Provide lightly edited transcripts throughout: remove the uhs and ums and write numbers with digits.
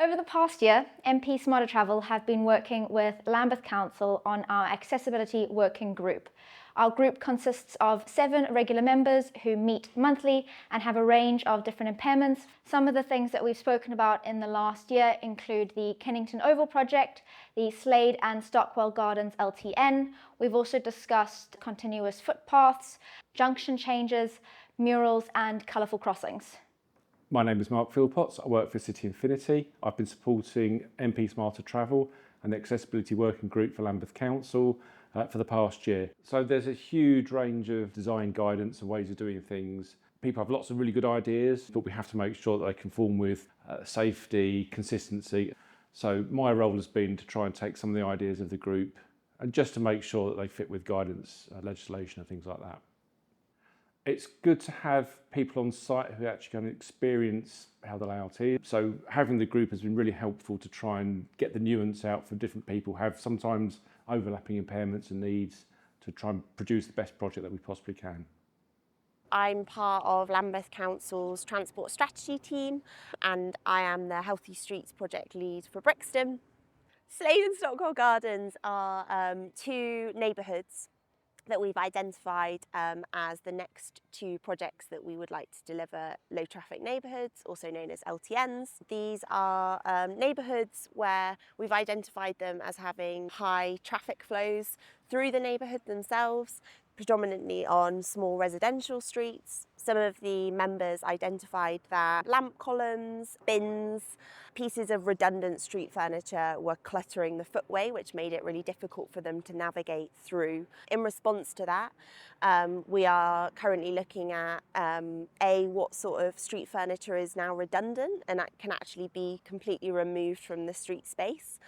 Over the past year, MP Smarter Travel have been working with Lambeth Council on our accessibility working group. Our group consists of 7 regular members who meet monthly and have a range of different impairments. Some of the things that we've spoken about in the last year include the Kennington Oval project, the Slade and Stockwell Gardens LTN. We've also discussed continuous footpaths, junction changes, murals and colourful crossings. My name is Mark Philpotts. I work for City Infinity. I've been supporting MP Smarter Travel and the Accessibility Working Group for Lambeth Council for the past year. So there's a huge range of design guidance and ways of doing things. People have lots of really good ideas, but we have to make sure that they conform with safety, consistency. So my role has been to try and take some of the ideas of the group and just to make sure that they fit with guidance, legislation and things like that. It's good to have people on site who actually can experience how the layout is. So having the group has been really helpful to try and get the nuance out for different people, have sometimes overlapping impairments and needs to try and produce the best project that we possibly can. I'm part of Lambeth Council's transport strategy team and I am the Healthy Streets project lead for Brixton. Slade and Stockwell Gardens are 2 neighbourhoods that we've identified as the next 2 projects that we would like to deliver low traffic neighbourhoods, also known as LTNs. These are neighbourhoods where we've identified them as having high traffic flows through the neighbourhood themselves, predominantly on small residential streets. Some of the members identified that lamp columns, bins, pieces of redundant street furniture were cluttering the footway, which made it really difficult for them to navigate through. In response to that, we are currently looking at what sort of street furniture is now redundant and that can actually be completely removed from the street space.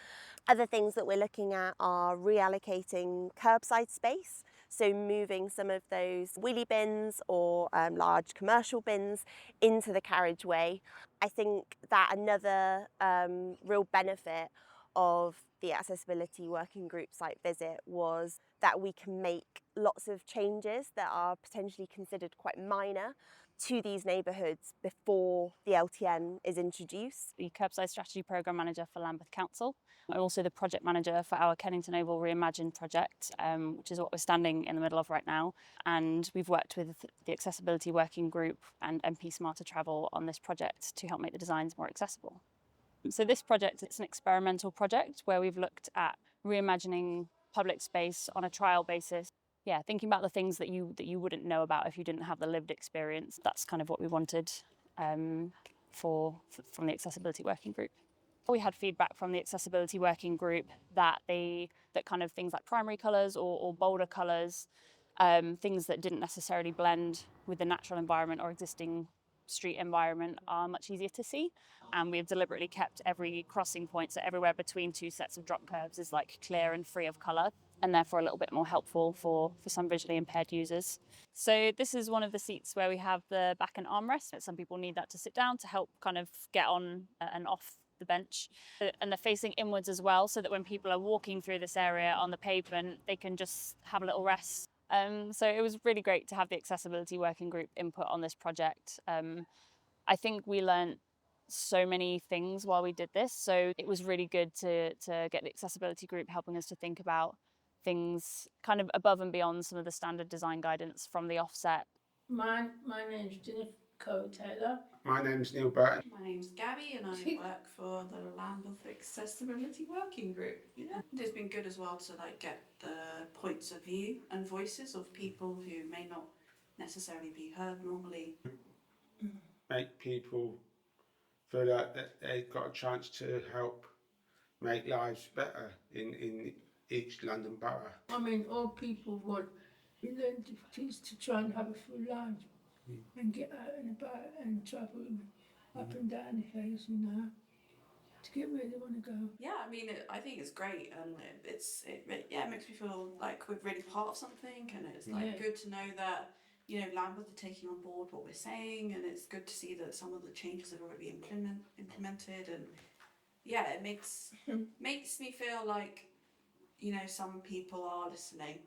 Other things that we're looking at are reallocating curbside space. So moving some of those wheelie bins or large commercial bins into the carriageway. I think that another real benefit of the Accessibility Working Group site visit was that we can make lots of changes that are potentially considered quite minor to these neighbourhoods before the LTN is introduced. The Curbside Strategy Programme Manager for Lambeth Council. I'm also the Project Manager for our Kennington Oval Reimagined project, which is what we're standing in the middle of right now. And we've worked with the Accessibility Working Group and MP Smarter Travel on this project to help make the designs more accessible. So this project, it's an experimental project where we've looked at reimagining public space on a trial basis. Yeah, thinking about the things that you wouldn't know about if you didn't have the lived experience. That's kind of what we wanted from the Accessibility Working Group. We had feedback from the Accessibility Working Group that kind of things like primary colours or bolder colours, things that didn't necessarily blend with the natural environment or existing street environment are much easier to see. And we've deliberately kept every crossing point, so everywhere between 2 sets of drop curves is like clear and free of colour, and therefore a little bit more helpful for some visually impaired users. So this is one of the seats where we have the back and armrest. Some people need that to sit down to help kind of get on and off the bench. And they're facing inwards as well, so that when people are walking through this area on the pavement, they can just have a little rest. So it was really great to have the Accessibility Working Group input on this project. I think we learnt so many things while we did this, so it was really good to get the Accessibility Group helping us to think about things kind of above and beyond some of the standard design guidance from the offset. My name's Jennifer Taylor. My name's Neil Burton. My name's Gabby and I work for the Lambeth Accessibility Working Group. Yeah. It's been good as well to get the points of view and voices of people who may not necessarily be heard normally. Make people feel like that they've got a chance to help make lives better in each London borough. I mean, all people want is to try and have a full life and get out and about and travel up and down the place, to get where they want to go. Yeah, I mean, I think it's great, and it makes me feel like we're really part of something, and it's good to know that Lambeth are taking on board what we're saying, and it's good to see that some of the changes have already been implemented, and it makes me feel like some people are listening.